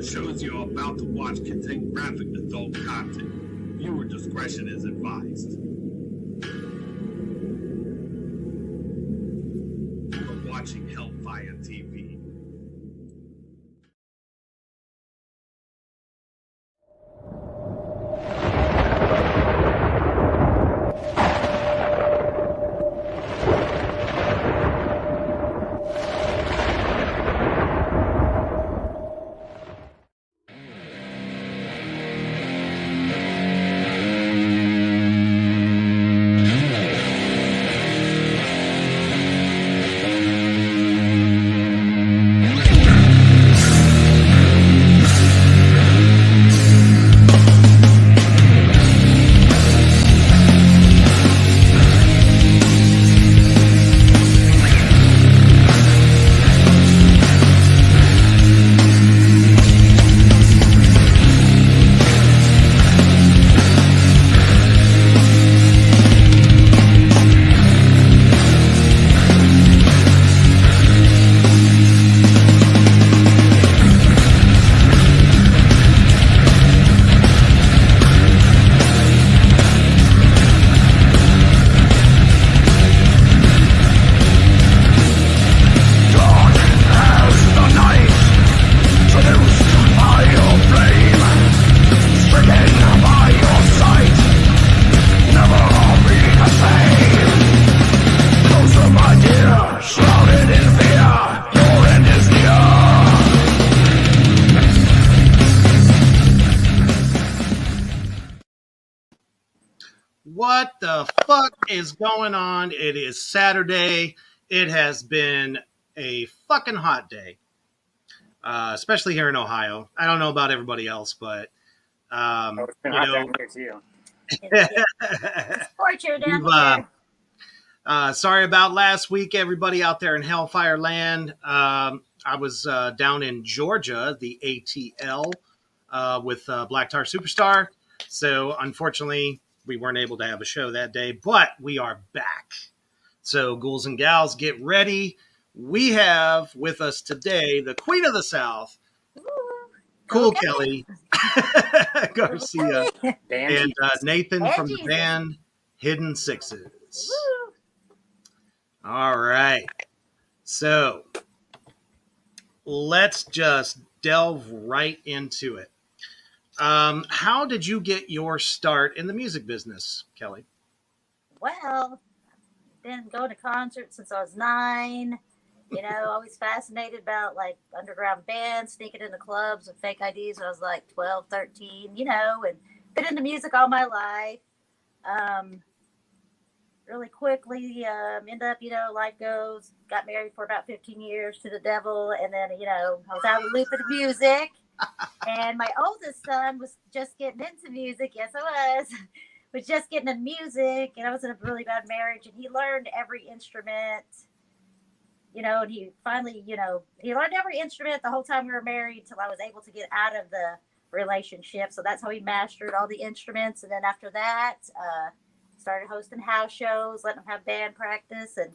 shows you're about to watch contain graphic adult content. Viewer discretion is advised. You're watching Hellfire TV. What the fuck is going on? It is Saturday. It has been a fucking hot day, especially here in Ohio. I don't know about everybody else, but it's been hot down here too. Torture down here. Sorry about last week, everybody out there in Hellfire Land. I was down in Georgia, the ATL, with Black Tar Superstar. So unfortunately, we weren't able to have a show that day, but we are back. So Ghouls and Gals, get ready. We have with us today the Queen of the South, Cool Kelly Garcia, and Nathan from the band Hidden Sixes. All right. So let's just delve right into it. How did you get your start in the music business, Kelly? Well, been going to concerts since I was 9. You know, always fascinated about like underground bands, sneaking into clubs with fake IDs when I was like 12, 13, you know, and been into music all my life. Really quickly, end up, you know, life goes, got married for about 15 years to the devil. And then, you know, I was out of the loop of the music. And my oldest son was just getting into music. Yes, I was just getting into music. And I was in a really bad marriage. And he learned every instrument, you know, and he finally, you know, he learned every instrument the whole time we were married until I was able to get out of the relationship. So that's how he mastered all the instruments. And then after that, started hosting house shows, letting him have band practice. And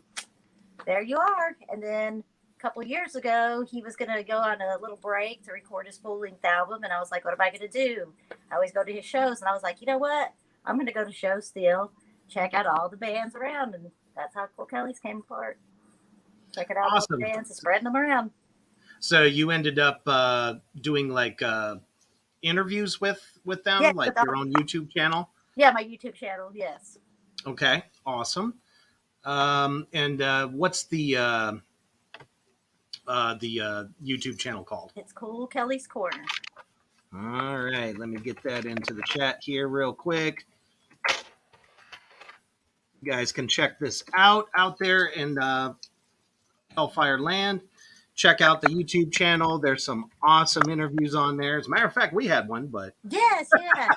there you are. And then couple of years ago, he was going to go on a little break to record his full-length album, and I was like, what am I going to do? I always go to his shows, and I was like, you know what? I'm going to go to shows still, check out all the bands around, and that's how Cool Kelly's came apart. Check it out, awesome. The bands and spreading them around. So you ended up doing like interviews with them, yeah, like your own YouTube channel? Yeah, my YouTube channel, yes. Okay, awesome. And what's the YouTube channel called? It's Cool Kelly's Corner. All right, let me get that into the chat here real quick. You guys can check this out there in Hellfire Land. Check out the YouTube channel. There's some awesome interviews on there. As a matter of fact, we had one, but yes, yeah.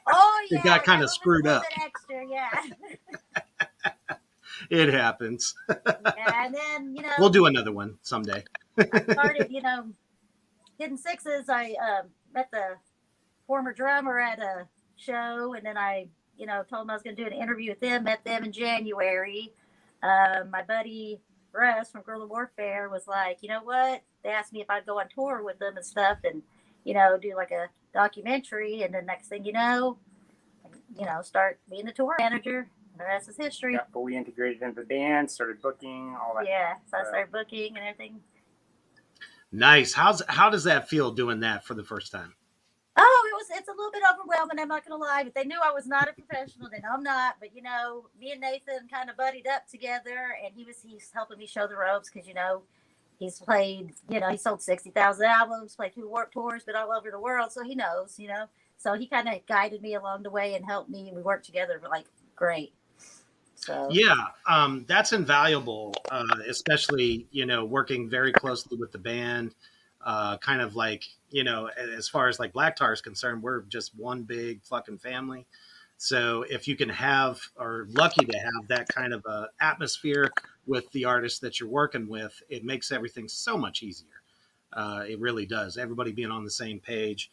Oh yeah, it got kind of screwed up. Extra, yeah. It happens. Yeah, and then, you know, we'll do another one someday. I started, you know, Hidden Sixes. I met the former drummer at a show, and then I, you know, told him I was going to do an interview with them. Met them in January. My buddy Russ from Guerrilla Warfare was like, you know what? They asked me if I'd go on tour with them and stuff, and do like a documentary, and then next thing start being the tour manager. The rest is history. Got fully integrated into the band, started booking, all that. Yeah, so I started booking and everything. Nice. How does that feel doing that for the first time? Oh, it's a little bit overwhelming, I'm not gonna lie, but they knew I was not a professional. They know I'm not, but me and Nathan kind of buddied up together, and he's helping me show the ropes because he's played, he sold 60,000 albums, played 2 Warped Tours, been all over the world, so he knows, so he kind of guided me along the way and helped me, and we worked together like great. So Yeah, that's invaluable, especially working very closely with the band. Kind of like as far as like Black Tar is concerned, we're just one big fucking family. So if you can have, or lucky to have, that kind of atmosphere with the artists that you're working with, it makes everything so much easier. It really does. Everybody being on the same page.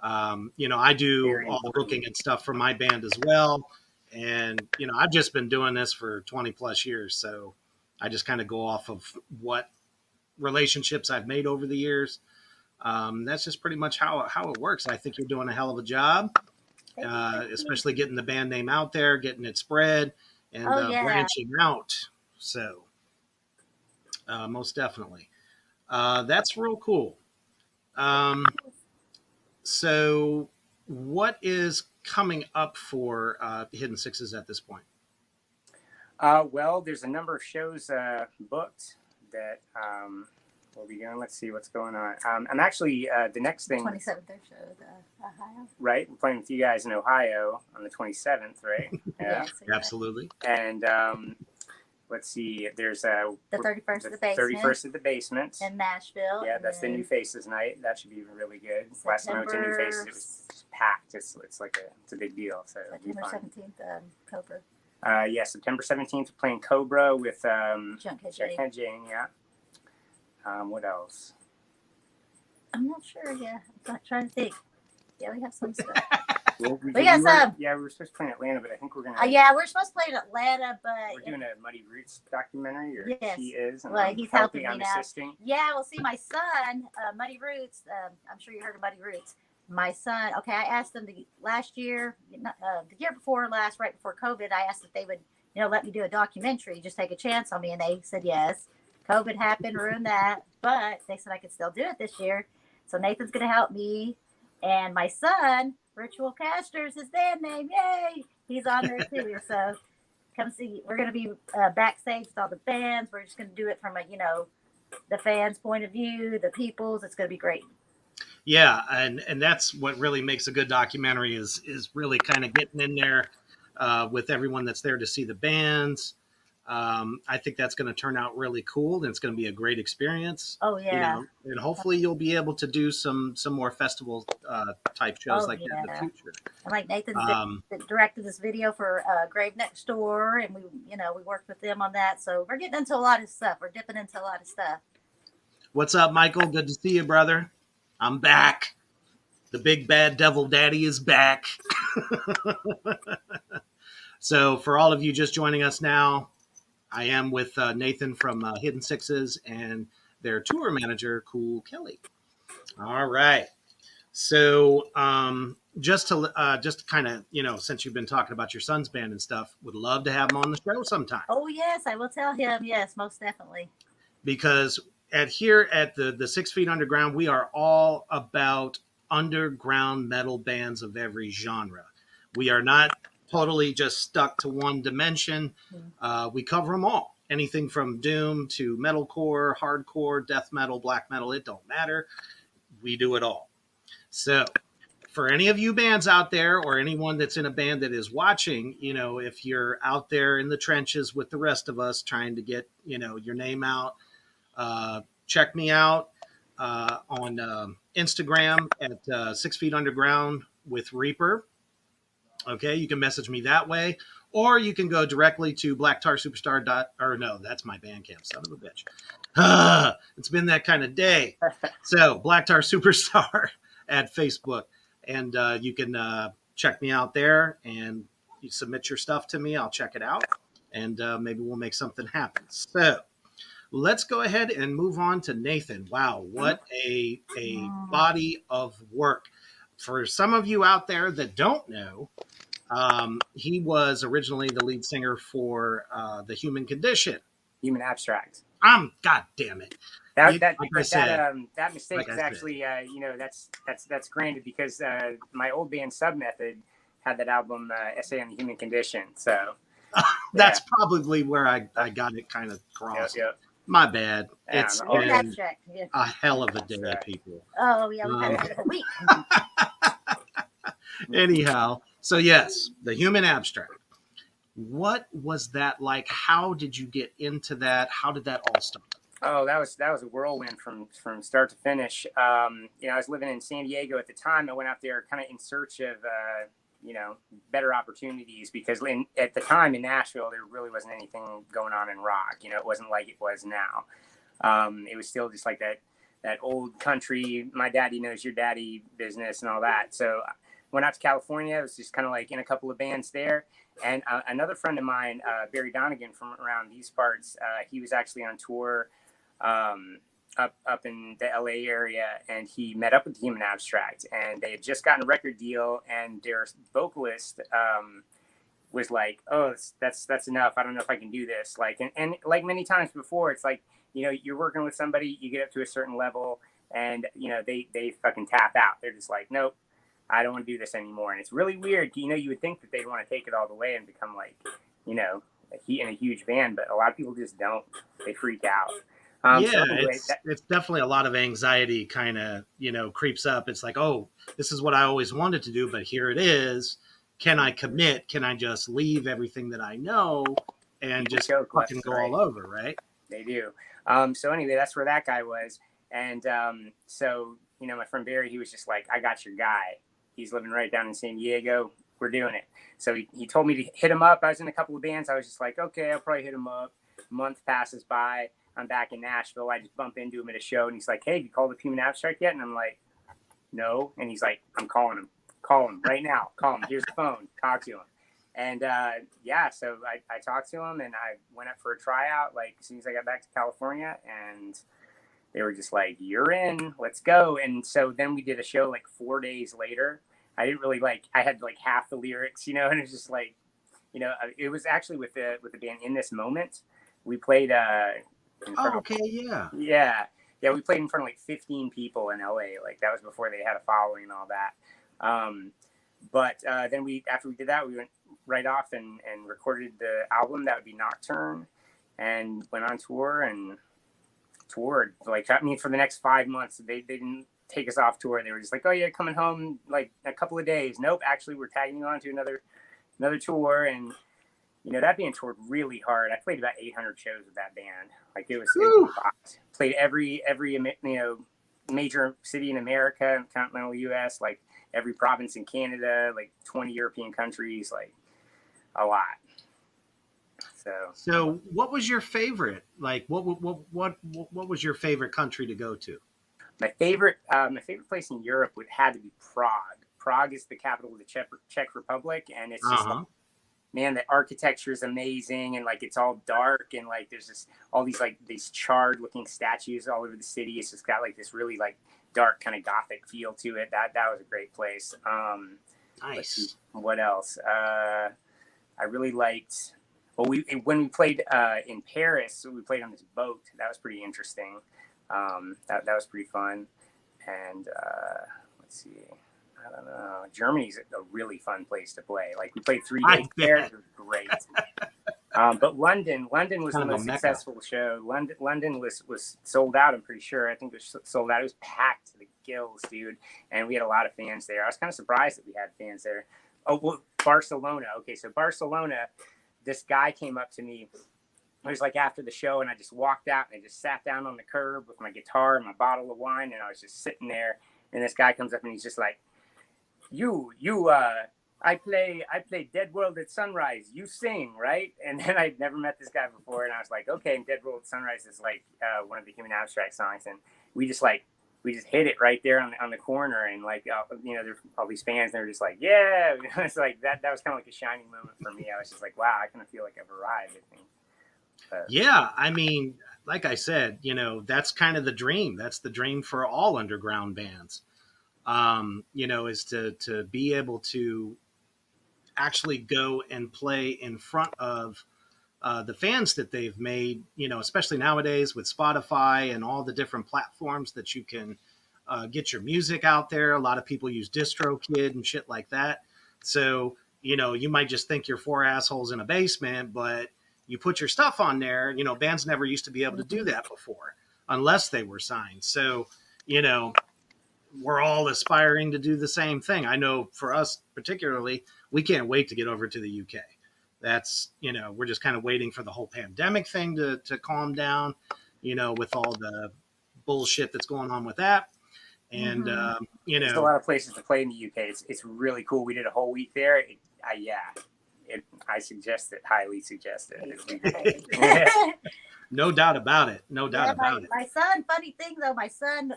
I do Very all the important. booking and stuff for my band as well. And, I've just been doing this for 20 plus years. So I just kind of go off of what relationships I've made over the years. That's just pretty much how it works. I think you're doing a hell of a job, especially getting the band name out there, getting it spread, and branching out. So most definitely. That's real cool. So what is coming up for Hidden Sixes at this point? Well, there's a number of shows booked that we'll be going. Let's see what's going on. I'm actually the next thing. 27th their show, Ohio. Right, we're playing with you guys in Ohio on the 27th, right? Yeah, Absolutely. And let's see. There's the 31st of the basement. 31st of the basement in Nashville. Yeah, that's the New Faces night. That should be really good. Last time I went to New Faces, it was packed. It's like it's a big deal. So September 17th, Cobra. Yeah, September 17th, we're playing Cobra with Junkhead Jane. Yeah. What else? I'm not sure. Yeah, I'm trying to think. Yeah, we have some stuff. Well, we got some. Yeah, we were supposed to play in Atlanta, but I think we're gonna. We're supposed to play in Atlanta, but we're doing a Muddy Roots documentary. Or yes, he is. Well, he's helping me now. Assisting. Yeah, well, see, my son, Muddy Roots. I'm sure you heard of Muddy Roots. My son. Okay, I asked them last year, the year before last, right before COVID. I asked if they would, let me do a documentary, just take a chance on me, and they said yes. COVID happened, ruined that, but they said I could still do it this year. So Nathan's going to help me, and my son, Ritual Caster's his band name. Yay! He's on there too. So come see. We're going to be backstage with all the bands. We're just going to do it from the fans' point of view, the people's. It's going to be great. Yeah, and that's what really makes a good documentary is really kind of getting in there with everyone that's there to see the bands. I think that's going to turn out really cool, and it's going to be a great experience. Oh yeah, and hopefully you'll be able to do some more festival type shows that in the future. And like Nathan directed this video for Grave Next Door, and we worked with them on that. So we're getting into a lot of stuff. We're dipping into a lot of stuff. What's up, Michael? Good to see you, brother. I'm back. The big bad devil daddy is back. So for all of you just joining us now, I am with Nathan from Hidden Sixes and their tour manager, Cool Kelly. All right. So just to kind of, since you've been talking about your son's band and stuff, would love to have him on the show sometime. Oh, yes, I will tell him. Yes, most definitely. Because here at the 6 Feet Underground, we are all about underground metal bands of every genre. We are not totally just stuck to one dimension. We cover them all. Anything from doom to metalcore, hardcore, death metal, black metal, it don't matter. We do it all. So for any of you bands out there or anyone that's in a band that is watching, if you're out there in the trenches with the rest of us trying to get, your name out, check me out on Instagram at 6 Feet Underground with Reaper. Okay, you can message me that way, or you can go directly to blacktarsuperstar. Or no, that's my Bandcamp, son of a bitch. It's been that kind of day. So Black Tar Superstar at Facebook, and you can check me out there, and you submit your stuff to me. I'll check it out, and maybe we'll make something happen. So let's go ahead and move on to Nathan. Wow, what a body of work. For some of you out there that don't know, he was originally the lead singer for The Human Condition. Human Abstract. God damn it. That mistake like is I actually, that's granted because my old band Submethod had that album, Essay on the Human Condition. So that's probably where I got it kind of crossed. Yep. My bad. It's Human been Abstract. Yeah. a hell of a day, people. Oh yeah, we've had a hell of a week. Anyhow, so yes, The Human Abstract. What was that like? How did you get into that? How did that all start? Oh, that was a whirlwind from start to finish. I was living in San Diego at the time. I went out there kind of in search of better opportunities because at the time in Nashville there really wasn't anything going on in rock. It wasn't like it was now. It was still just like that old country, my daddy knows your daddy business and all that. So I went out to California. It was just kind of like in a couple of bands there. And another friend of mine, Barry Donegan from around these parts, he was actually on tour up in the LA area, and he met up with Human Abstract, and they had just gotten a record deal, and their vocalist was like, "Oh, that's enough. I don't know if I can do this." Like, and like many times before, it's like, you're working with somebody, you get up to a certain level, and they fucking tap out. They're just like, "Nope, I don't want to do this anymore." And it's really weird. You would think that they'd want to take it all the way and become like, in a huge band, but a lot of people just don't. They freak out. It's definitely a lot of anxiety kind of, creeps up. It's like, oh, this is what I always wanted to do, but here it is. Can I commit? Can I just leave everything that I know and just fucking go all over, right? They do. So anyway, that's where that guy was. And so, my friend Barry, he was just like, I got your guy. He's living right down in San Diego. We're doing it. So he told me to hit him up. I was in a couple of bands. I was just like, okay, I'll probably hit him up. A month passes by. I'm back in Nashville. I just bump into him at a show, and he's like, "Hey, you called the Human Abstract yet?" And I'm like, "No." And he's like, "I'm calling him. Call him right now. Call him. Here's the phone. Talk to him." And so I talked to him, and I went up for a tryout like as soon as I got back to California, and they were just like, "You're in. Let's go." And so then we did a show like 4 days later. I didn't really I had like half the lyrics, and it was just like, it was actually with the band In This Moment. We played. Yeah. We played in front of like 15 people in LA. Like that was before they had a following and all that. But then after we did that, we went right off and recorded the album that would be Nocturne, and went on tour and toured. Like, for the next 5 months, they didn't take us off tour. They were just like, "Oh yeah, coming home like a couple of days." Nope, actually, we're tagging you on to another tour, and that band toured really hard. I played about 800 shows with that band. Like it was hot. Played every major city in America and continental U.S. Like every province in Canada, like 20 European countries, like a lot. So what was your favorite? Like what was your favorite country to go to? My favorite place in Europe would have to be Prague. Prague is the capital of the Czech Republic, and it's just like, man, the architecture is amazing, and like it's all dark, and like there's just all these charred looking statues all over the city. It's just got like this really like dark kind of gothic feel to it. That was a great place. Nice. What else? I really liked. Well, when we played in Paris, we played on this boat. That was pretty interesting. That was pretty fun. And let's see. I don't know. Germany's a really fun place to play. Like we played 3 days there. It was great. But London was the most successful show. London was sold out. I'm pretty sure. I think it was sold out. It was packed to the gills, dude. And we had a lot of fans there. I was kind of surprised that we had fans there. Oh, well, Barcelona. Okay, so Barcelona. This guy came up to me. It was like after the show, and I just walked out and I just sat down on the curb with my guitar and my bottle of wine, and I was just sitting there. And this guy comes up and he's just like, I play Dead World at Sunrise. You sing, right? And then I'd never met this guy before, and I was like, okay. And Dead World at Sunrise is like one of the Human Abstract songs, and we just hit it right there on the corner, and like there's all these fans, and they're just like, yeah. It's like that was kind of like a shining moment for me. I was just like, wow, I kind of feel like I've arrived, I think. Yeah, I mean, like I said, that's kind of the dream. That's the dream for all underground bands. Is to be able to actually go and play in front of the fans that they've made, especially nowadays with Spotify and all the different platforms that you can get your music out there. A lot of people use DistroKid and shit like that. So, you might just think you're four assholes in a basement, but you put your stuff on there. Bands never used to be able to do that before unless they were signed. So, we're all aspiring to do the same thing. I know for us particularly, we can't wait to get over to the UK. That's, we're just kind of waiting for the whole pandemic thing to calm down, with all the bullshit that's going on with that. And, There's a lot of places to play in the UK. It's really cool. We did a whole week there. I suggest it, highly suggest it. No doubt about it. No doubt about it. My son, funny thing though, my son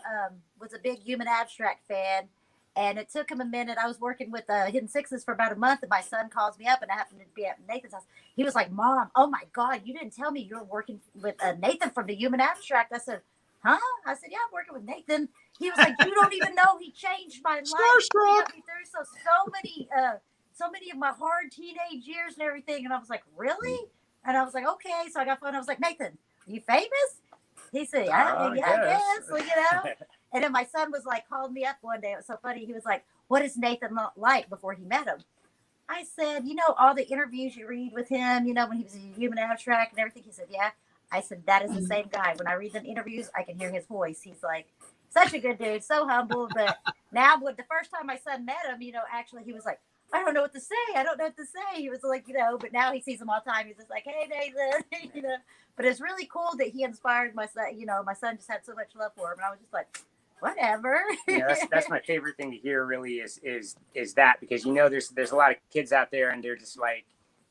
was a big Human Abstract fan, and it took him a minute. I was working with Hidden Sixes for about a month, and my son calls me up, and I happened to be at Nathan's house. He was like, "Mom, oh my God, you didn't tell me you were working with Nathan from the Human Abstract." I said, "Huh?" I said, "Yeah, I'm working with Nathan." He was like, "You don't even know he changed my life. Starstruck. He got me through so many of my hard teenage years and everything." And I was like, "Really?" And I was like, "Okay." So I got phone. I was like, "Nathan, are you famous?" He said, "Yeah, I guess." So, And then my son was like, called me up one day. It was so funny. He was like, "What is Nathan like before he met him?" I said, all the interviews you read with him, when he was in Human Abstract and everything. He said, "Yeah." I said, "That is the same guy. When I read the interviews, I can hear his voice." He's like, such a good dude, so humble. But now, the first time my son met him, actually, he was like, "I don't know what to say. I don't know what to say." He was like, but now he sees him all the time. He's just like, "Hey, Nathan," But it's really cool that he inspired my son. My son just had so much love for him. And I was just like, whatever. Yeah, that's my favorite thing to hear really is that, because, there's a lot of kids out there and they're just like,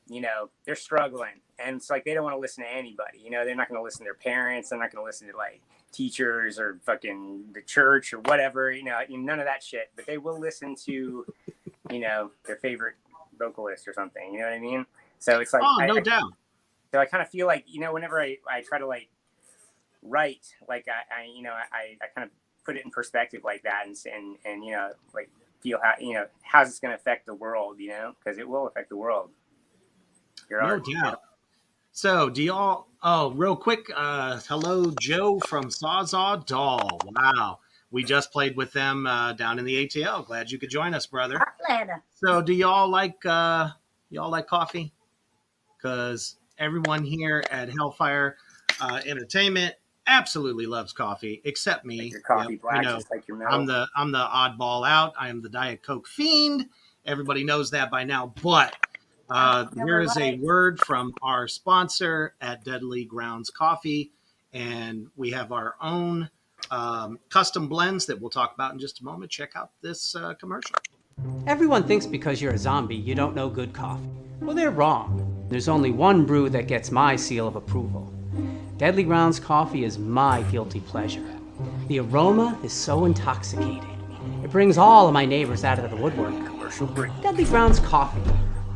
they're struggling. And it's like, they don't want to listen to anybody. They're not going to listen to their parents. They're not going to listen to like teachers or fucking the church or whatever, none of that shit. But they will listen to, their favorite vocalist or something. You know what I mean? So it's like, no doubt. So I kind of feel like, whenever I try to like write, like I kind of put it in perspective like that and like feel how, how's this going to affect the world, because it will affect the world. No doubt. So do y'all, real quick, hello, Joe from Sawzall Doll. Wow. We just played with them down in the ATL. Glad you could join us, brother. Atlanta. So do y'all like coffee? Because everyone here at Hellfire Entertainment absolutely loves coffee, except me. Like your coffee black, just like your milk. I'm the oddball out. I am the Diet Coke fiend. Everybody knows that by now. But here is a word from our sponsor at Deadly Grounds Coffee, and we have our own custom blends that we'll talk about in just a moment. Check out this commercial. Everyone thinks because you're a zombie, you don't know good coffee. Well, they're wrong. There's only one brew that gets my seal of approval. Deadly Grounds coffee is my guilty pleasure. The aroma is so intoxicating. It brings all of my neighbors out of the woodwork. Commercial break. Deadly Grounds coffee.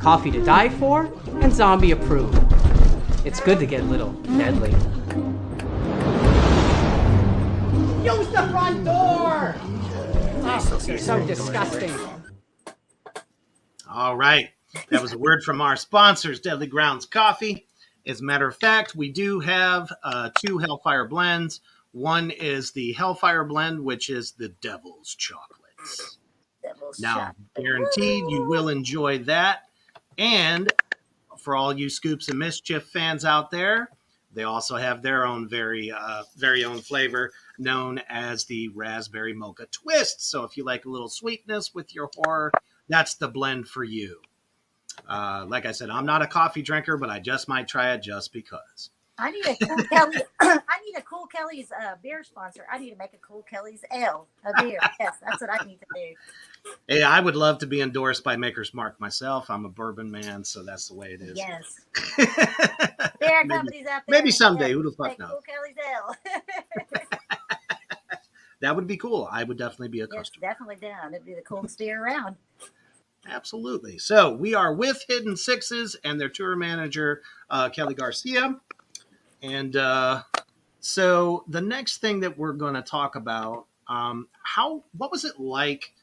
Coffee to die for and zombie approved. It's good to get a little deadly. Use the front door! Oh, so disgusting. All right. That was a word from our sponsors, Deadly Grounds Coffee. As a matter of fact, we do have 2 Hellfire blends. One is the Hellfire blend, which is the Devil's Chocolates. Now, guaranteed you will enjoy that. And for all you Scoops and Mischief fans out there, they also have their own very own flavor known as the Raspberry Mocha Twist. So if you like a little sweetness with your horror, that's the blend for you. Like I said, I'm not a coffee drinker, but I just might try it just because. I need a Cool Kelly. I need a Cool Kelly's beer sponsor. I need to make a Cool Kelly's ale, a beer. Yes, that's what I need to do. Hey, I would love to be endorsed by Maker's Mark myself. I'm a bourbon man, so that's the way it is. Yes. There are companies out there. Maybe someday. Who the fuck knows? Cool Kelly's ale. That would be cool. I would definitely be a Yes, customer. definitely down. It'd be the coolest beer around. Absolutely. So we are with Hidden Sixes and their tour manager, Kelly Garcia. And So the next thing that we're going to talk about, what was it like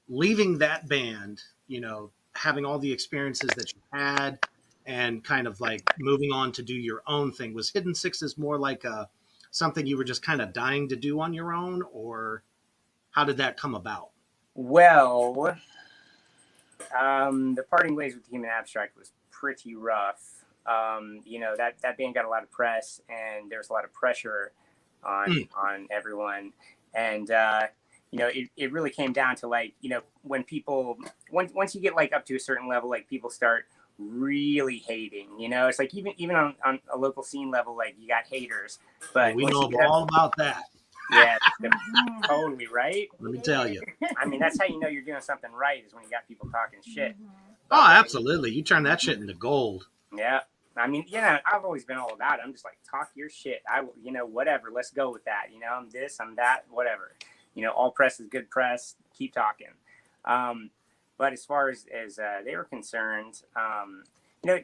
leaving that band? You know, having all the experiences that you had, and kind of like moving on to do your own thing. Was Hidden Sixes more like something you were just kind of dying to do on your own, or how did that come about? Well, the parting ways with Human Abstract was pretty rough. You know, that band got a lot of press, and there was a lot of pressure on everyone. And you know, it really came down to, like, you know, when people once you get like up to a certain level, like people start really hating. You know, it's like even on a local scene level, like you got haters. But We once know you get up, all about that. yeah, totally right. Let me tell you. I mean, that's how you know you're doing something right, is when you got people talking shit. Oh, absolutely. You turn that shit into gold. Yeah. I mean, yeah, I've always been all about it. I'm just like, talk your shit. You know, whatever. Let's go with that. You know, I'm this, I'm that, whatever. You know, all press is good press. Keep talking. But as far as they were concerned, you know,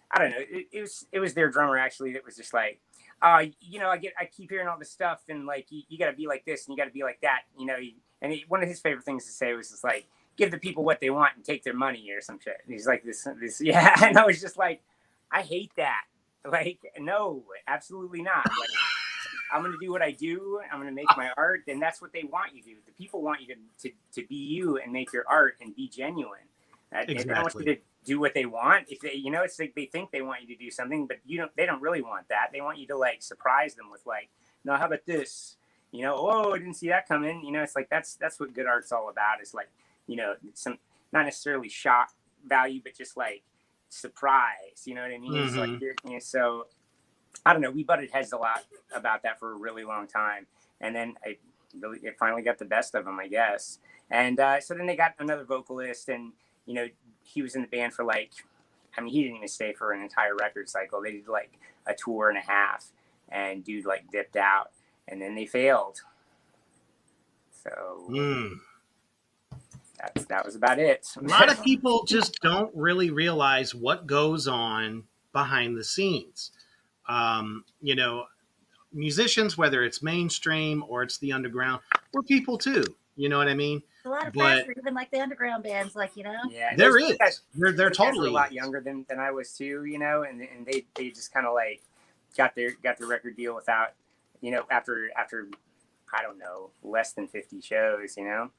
I don't know. It was their drummer, actually, that was just like, you know, I keep hearing all this stuff, and like, you got to be like this and you got to be like that. You know, one of his favorite things to say was just like, give the people what they want and take their money or some shit. And he's like, this, yeah. And I was just like, I hate that. Like, no, absolutely not. Like, I'm going to do what I do. I'm going to make my art. And that's what they want you to do. The people want you to be you and make your art and be genuine. Exactly. They don't want you to do what they want. If they, you know, it's like they think they want you to do something, but they don't really want that. They want you to like surprise them with like, no, how about this? You know, oh, I didn't see that coming. You know, it's like, that's what good art's all about. It's like, you know, some not necessarily shock value, but just like surprise. You know what I mean? Mm-hmm. It's like, you know, so I don't know. We butted heads a lot about that for a really long time, and then it finally got the best of them, I guess. And so then they got another vocalist, and you know, he was in the band for like, I mean, he didn't even stay for an entire record cycle. They did like a tour and a half, and dude like dipped out, and then they failed. So. That was about it. A lot of people just don't really realize what goes on behind the scenes. You know, musicians, whether it's mainstream or it's the underground, we're people too. You know what I mean? A lot of pressure, even like the underground bands, like, you know. Yeah, there is. Guys, they're totally a lot younger than I was too. You know, and they just kind of like got their record deal without, you know, after I don't know, less than 50 shows. You know.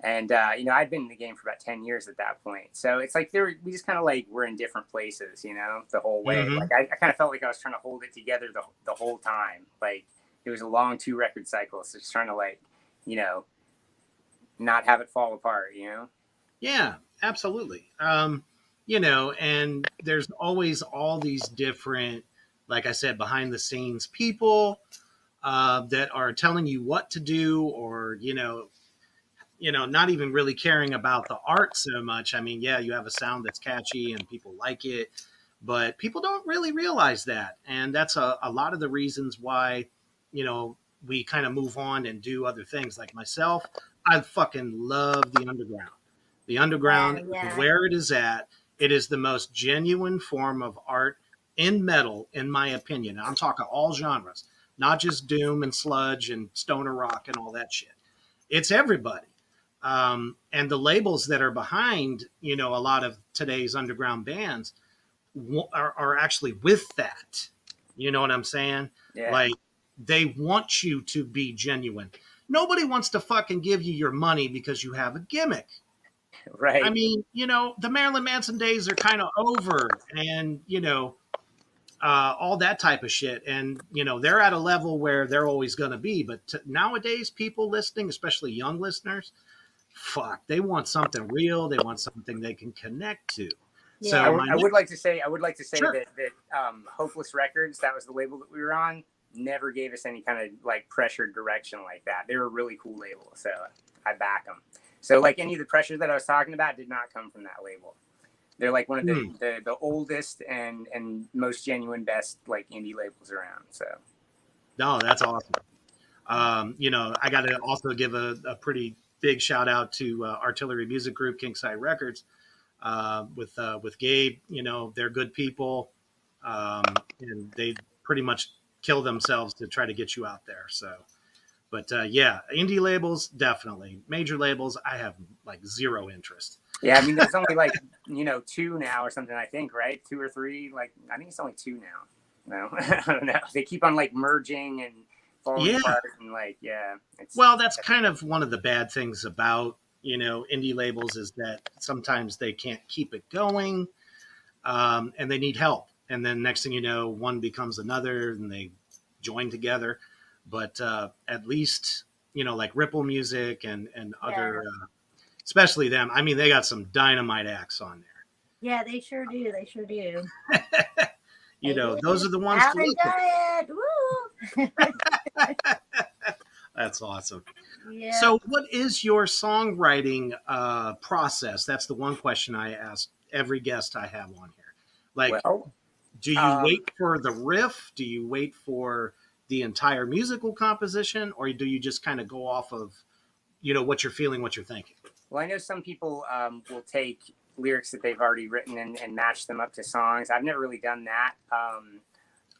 And, you know, I'd been in the game for about 10 years at that point. So it's like we just kind of like were in different places, you know, the whole way. Mm-hmm. Like I kind of felt like I was trying to hold it together the whole time. Like it was a long 2 record cycle. So just trying to like, you know, not have it fall apart, you know? Yeah, absolutely. You know, and there's always all these different, like I said, behind the scenes people that are telling you what to do, or, you know, not even really caring about the art so much. I mean, yeah, you have a sound that's catchy and people like it, but people don't really realize that. And that's a lot of the reasons why, you know, we kind of move on and do other things. Like myself, I fucking love the underground. The underground, where it is at, it is the most genuine form of art in metal, in my opinion. And I'm talking all genres, not just doom and sludge and stoner rock and all that shit. It's everybody. And the labels that are behind, you know, a lot of today's underground bands are actually with that. You know what I'm saying? Yeah. Like, they want you to be genuine. Nobody wants to fucking give you your money because you have a gimmick. Right. I mean, you know, the Marilyn Manson days are kind of over, and, you know, all that type of shit. And, you know, they're at a level where they're always going to be. But nowadays, people listening, especially young listeners, fuck, they want something real. They want something they can connect to. Yeah. So I would like to say Sure. that Hopeless Records, that was the label that we were on, never gave us any kind of like pressured direction like that. They were a really cool label, so I back them. So like any of the pressure that I was talking about did not come from that label. They're like one of the oldest and most genuine, best like indie labels around. So no, that's awesome. You know, I got to also give a pretty big shout out to Artillery Music Group, Kingside Records, with Gabe. You know, they're good people, and they pretty much kill themselves to try to get you out there. So, but yeah, indie labels definitely. Major labels, I have like zero interest. Yeah, I mean, there's only like, two now or something, I think, right? Two or three. Like, I think it's only two now. No, I don't know. They keep on like merging and falling Yeah. apart, and like, yeah. Well, that's kind of one of the bad things about, indie labels is that sometimes they can't keep it going, and they need help. And then next thing you know, one becomes another and they join together. But at least, like Ripple Music and other, especially them, I mean, they got some dynamite acts on there. Yeah, they sure do. They sure do. Those are the ones to Alan look at. Diet. Woo! That's awesome. Yeah. So, what is your songwriting process? That's the one question I ask every guest I have on here. Like, Well, do you wait for the riff? Do you wait for the entire musical composition? Or do you just kind of go off of, what you're feeling, what you're thinking? well, I know some people will take lyrics that they've already written and match them up to songs. I've never really done that.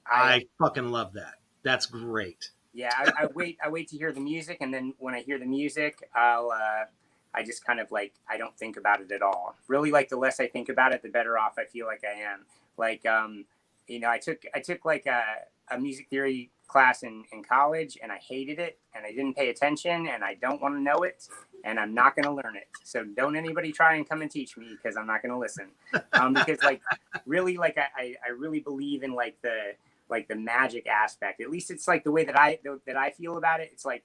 I fucking love that. That's great. Yeah, I wait to hear the music, and then when I hear the music, I just kind of like, I don't think about it at all. Really, like, the less I think about it, the better off I feel like I am. Like, I took like a music theory class in college, and I hated it, and I didn't pay attention, and I don't want to know it, and I'm not going to learn it. So don't anybody try and come and teach me, because I'm not going to listen. Because like, really, like, I really believe in like the magic aspect. At least it's like the way that I feel about it. It's like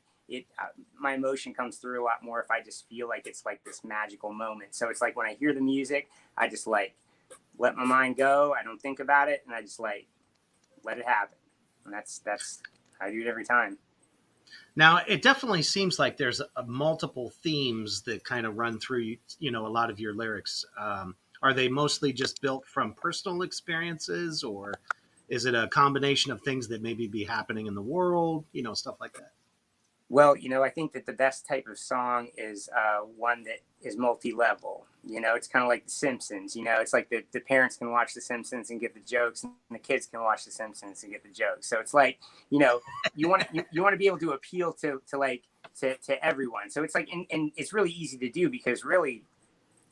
my emotion comes through a lot more if I just feel like it's like this magical moment. So it's like when I hear the music, I just like let my mind go. I don't think about it, and I just like let it happen. And that's I do it every time. Now, it definitely seems like there's multiple themes that kind of run through, a lot of your lyrics. Are they mostly just built from personal experiences, or is it a combination of things that maybe be happening in the world, stuff like that? Well, I think that the best type of song is one that is multi-level. It's kind of like The Simpsons. It's like the parents can watch The Simpsons and get the jokes, and the kids can watch The Simpsons and get the jokes. So it's like, you want to be able to appeal to everyone. So it's like, and it's really easy to do because really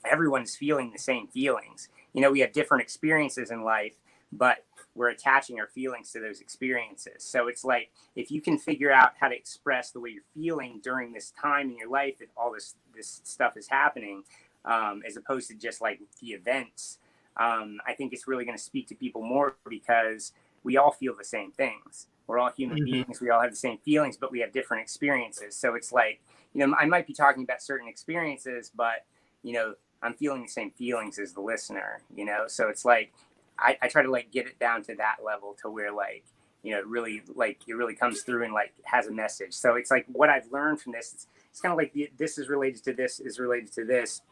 everyone's feeling the same feelings. We have different experiences in life, but we're attaching our feelings to those experiences. So it's like, if you can figure out how to express the way you're feeling during this time in your life that all this stuff is happening, as opposed to just like the events, I think it's really going to speak to people more, because we all feel the same things. We're all human beings. We all have the same feelings, but we have different experiences. So it's like, I might be talking about certain experiences, but, I'm feeling the same feelings as the listener, So it's like, I try to like get it down to that level to where like, it really comes through and like has a message. So it's like what I've learned from this, it's kind of like this is related to this is related to this.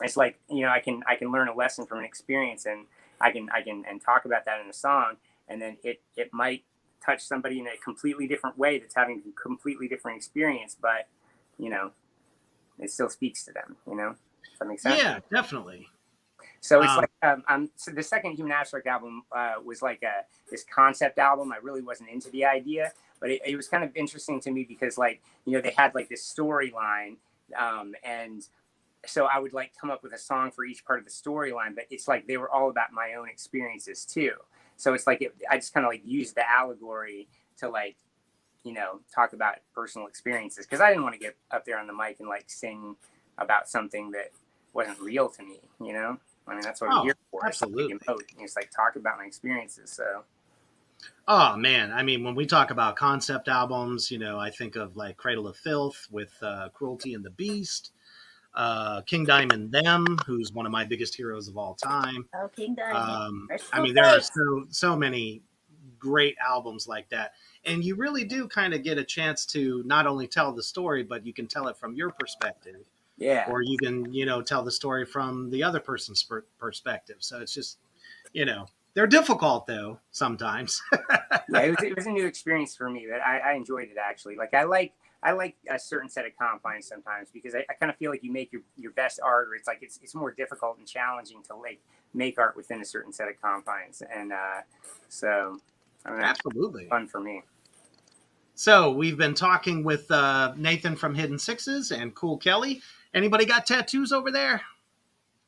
It's like, I can learn a lesson from an experience, and I can and talk about that in a song. And then it might touch somebody in a completely different way that's having a completely different experience, but, it still speaks to them, Does that make sense? Yeah, definitely. So it's like, so the second Human Abstract album was like this concept album. I really wasn't into the idea, but it was kind of interesting to me because like, they had like this storyline, and so I would like come up with a song for each part of the storyline, but it's like they were all about my own experiences too. So it's like, I just kind of like used the allegory to like, talk about personal experiences, because I didn't want to get up there on the mic and like sing about something that wasn't real to me, I mean, that's what I'm here for. Absolutely. It's like talk about my experiences. So. Oh man, I mean, when we talk about concept albums, I think of like Cradle of Filth with Cruelty and the Beast, King Diamond Them, who's one of my biggest heroes of all time. Oh, King Diamond. I mean, there are so many great albums like that, and you really do kind of get a chance to not only tell the story, but you can tell it from your perspective. Yeah. Or you can, tell the story from the other person's perspective. So it's just, they're difficult though sometimes. Yeah, it was a new experience for me, but I enjoyed it actually. Like I like a certain set of confines sometimes, because I kind of feel like you make your best art, or it's like it's more difficult and challenging to like make art within a certain set of confines. And so I don't know, Absolutely. fun for me. So we've been talking with Nathan from Hidden Sixes and Cool Kelly. Anybody got tattoos over there?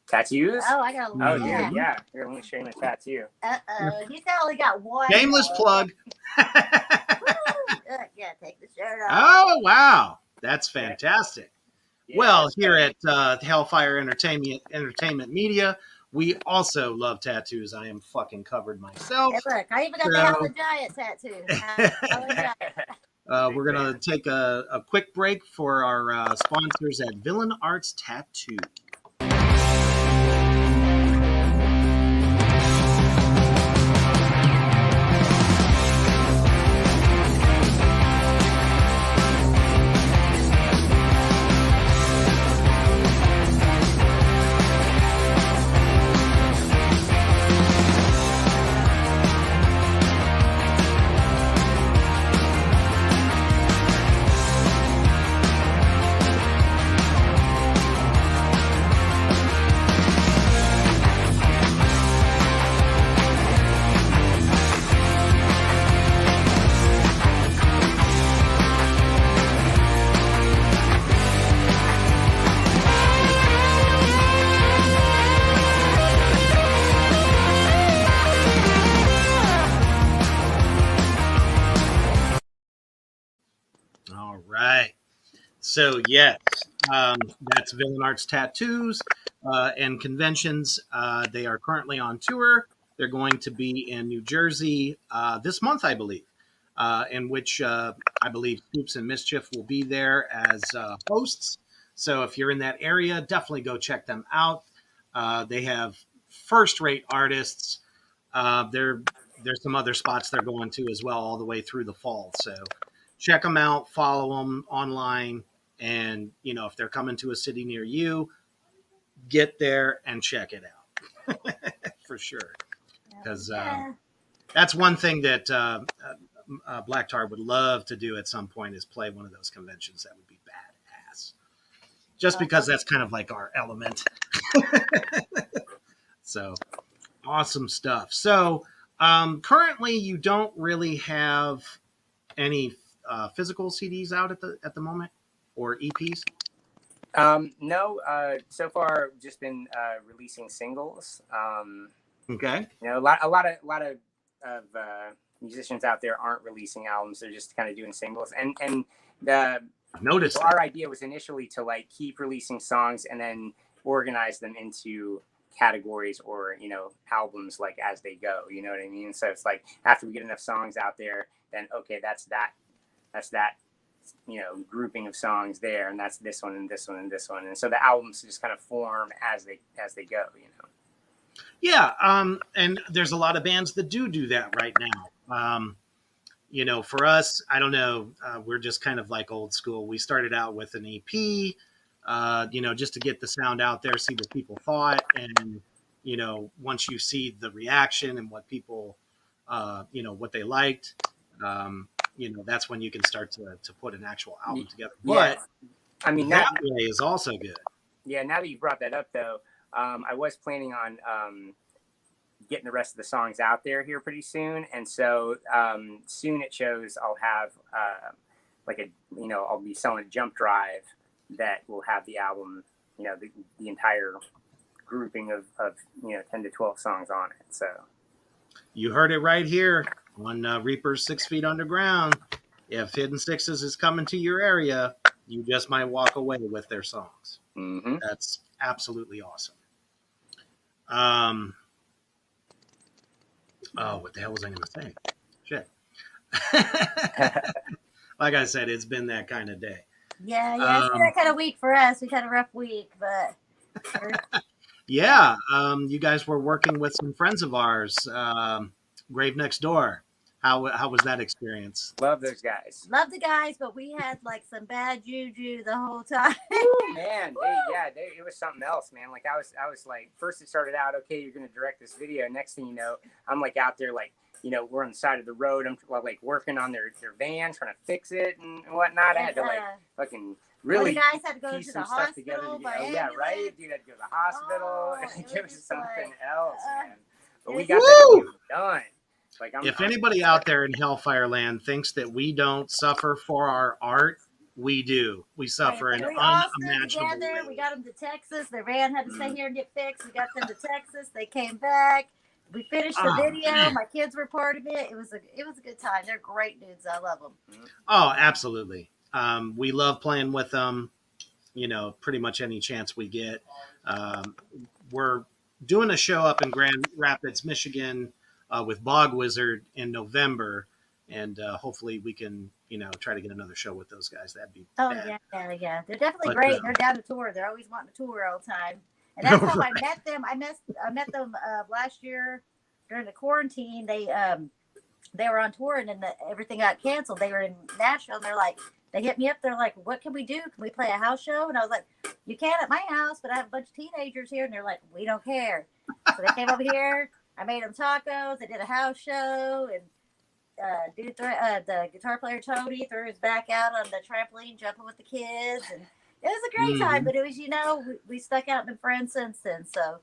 Tattoos? Oh, I got. Oh, Yeah. dude, yeah. Here, let me show you my tattoo. He's only got one. Shameless plug. Woo! Yeah, take the shirt off. Oh, wow. That's fantastic. Yeah, Well, here at Hellfire Entertainment Media, we also love tattoos. I am fucking covered myself. Hey, look, I even got the Howlin' Giant tattoo. Howlin' Giant. We're going to take a quick break for our sponsors at Villain Arts Tattoo. All right. So, yes, that's Villain Arts Tattoos and Conventions. They are currently on tour. They're going to be in New Jersey this month, I believe, in which I believe Scoops and Mischief will be there as hosts. So if you're in that area, definitely go check them out. They have first-rate artists. There's some other spots they're going to as well all the way through the fall. So check them out, follow them online, and if they're coming to a city near you, get there and check it out for sure. Because that's one thing that Black Tar would love to do at some point is play one of those conventions. That would be badass. Just because that's kind of like our element. So awesome stuff. So currently, you don't really have any physical CDs out at the moment or EPs? No. So far, just been releasing singles. Okay. A lot of musicians out there aren't releasing albums; they're just kind of doing singles. And the noticed so our idea was initially to keep releasing songs and then organize them into categories or albums as they go. You know what I mean? So it's after we get enough songs out there, then okay, that's that grouping of songs there, and that's this one and this one and this one, and so the albums just kind of form as they go. Yeah, and there's a lot of bands that do that right now. For us, I don't know, we're just kind of like old school. We started out with an EP, just to get the sound out there, see what people thought, and once you see the reaction and what people, what they liked, that's when you can start to put an actual album together. But I mean, that way is also good. Yeah, now that you brought that up, though, I was planning on getting the rest of the songs out there here pretty soon, and so soon at shows I'll have I'll be selling a jump drive that will have the album, the entire grouping of 10 to 12 songs on it. So you heard it right here on Reaper's 6 Feet Underground. If Hidden Sixes is coming to your area, you just might walk away with their songs. Mm-hmm. That's absolutely awesome. What the hell was I going to say? Shit. Like I said, it's been that kind of day. Yeah, it's been that kind of week for us. We've had a rough week, but yeah, you guys were working with some friends of ours, Grave Next Door. How was that experience? Love those guys. Love the guys, but we had some bad juju the whole time. Man, it was something else, man. I was first it started out, okay, you're gonna direct this video. Next thing you know, I'm out there we're on the side of the road. I'm working on their van, trying to fix it and whatnot. I had to fucking really you guys had to go piece to some the stuff together. hospital. Yeah, right. Dude, I had to go to the hospital. Oh, it was something else, man. But we got that done. Like If anybody out there in Hellfire Land thinks that we don't suffer for our art, we do. We suffer in We all stood unimaginable together. ways. We got them to Texas. Their van had to stay here and get fixed. We got them to Texas. They came back. We finished the video. Man. My kids were part of it. It was a good time. They're great dudes. I love them. Oh, absolutely. We love playing with them. Pretty much any chance we get. We're doing a show up in Grand Rapids, Michigan, with Bog Wizard in November, and hopefully we can, try to get another show with those guys. That'd be bad. Yeah. They're definitely But, great. They're down to tour. They're always wanting to tour all the time. And that's how I met them. I met them last year during the quarantine. They were on tour, and then everything got canceled. They were in Nashville, and they hit me up. They're like, "What can we do? Can we play a house show?" And I was like, "You can at my house, but I have a bunch of teenagers here." And they're like, "We don't care." So they came over here. I made them tacos. They did a house show, and the guitar player Tony threw his back out on the trampoline, jumping with the kids, and it was a great time. But it was, we stuck out and been friends since then. So,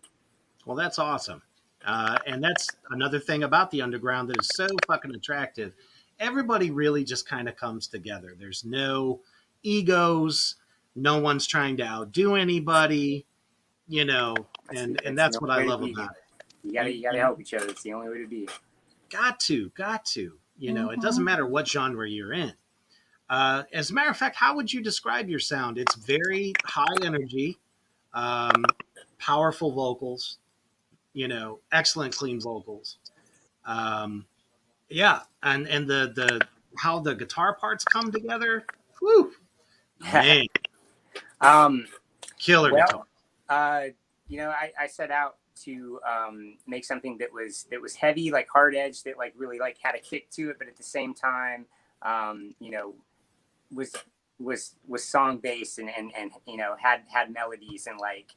well, that's awesome. And that's another thing about the underground that is so fucking attractive. Everybody really just kind of comes together. There's no egos. No one's trying to outdo anybody, and that's what I love about it. You gotta help each other. It's the only way to be. Got to. It doesn't matter what genre you're in. As a matter of fact, how would you describe your sound? It's very high energy, powerful vocals, excellent clean vocals. Yeah, and the how the guitar parts come together. Whew, man, killer guitar. I set out to make something that was heavy, like hard edge, that like really like had a kick to it, but at the same time, was song based and had melodies and like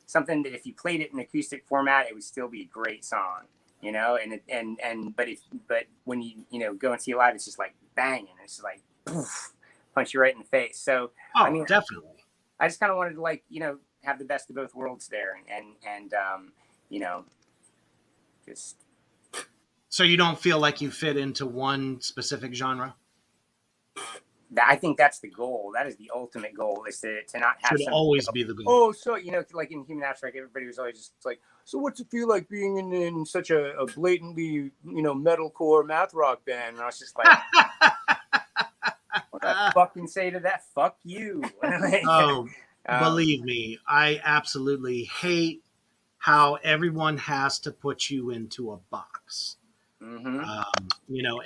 something that if you played it in acoustic format, it would still be a great song. But when you go and see it live, it's just like banging. It's just like poof, punch you right in the face. So definitely. I just kind of wanted to have the best of both worlds there, and just. So you don't feel like you fit into one specific genre? I think that's the goal. That is the ultimate goal, is to not have. Should always be the goal. Oh, so like in Human Abstract, everybody was always just like, so what's it feel like being in such a blatantly metalcore math rock band? And I was just like, what do I fucking say to that? Fuck you. Believe me, I absolutely hate how everyone has to put you into a box. Mm-hmm.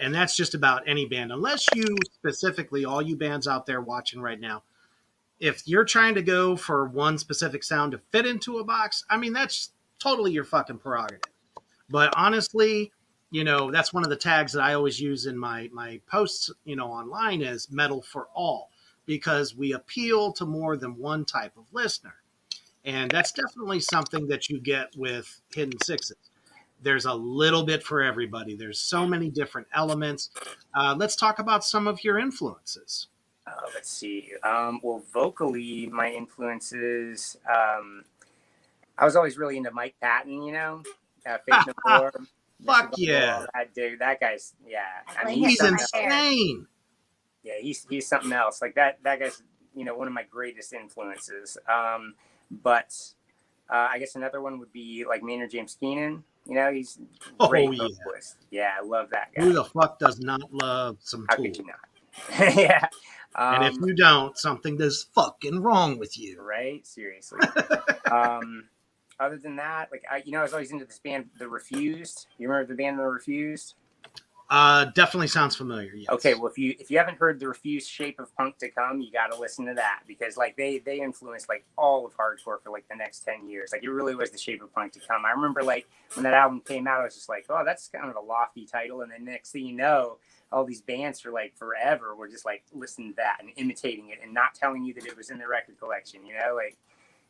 And that's just about any band, unless you specifically, all you bands out there watching right now, if you're trying to go for one specific sound to fit into a box, I mean, that's totally your fucking prerogative. But honestly, that's one of the tags that I always use in my posts, online, is metal for all, because we appeal to more than one type of listener. And that's definitely something that you get with Hidden Sixes. There's a little bit for everybody. There's so many different elements. Let's talk about some of your influences. Let's see. Well, vocally, my influences, I was always really into Mike Patton, Faith No More. Fuck yeah. That guy's, yeah. I mean, he's insane. Yeah, he's something else. Like that guy's, one of my greatest influences. But I guess another one would be like Maynard James Keenan. He's great vocalist. Yeah, I love that guy. Who the fuck does not love some Tool? How could you not? Yeah. And if you don't, something is fucking wrong with you. Right? Seriously. Other than that, like I was always into this band, The Refused. You remember the band The Refused? Definitely sounds familiar. Yes. Okay, well, if you haven't heard The Refused Shape of Punk to Come, you got to listen to that, because like they influenced like all of hardcore for like the next 10 years. Like it really was the shape of punk to come. I remember like when that album came out, I was just like, oh, that's kind of a lofty title. And then next thing you know, all these bands for like forever were just like listening to that and imitating it and not telling you that it was in the record collection. Like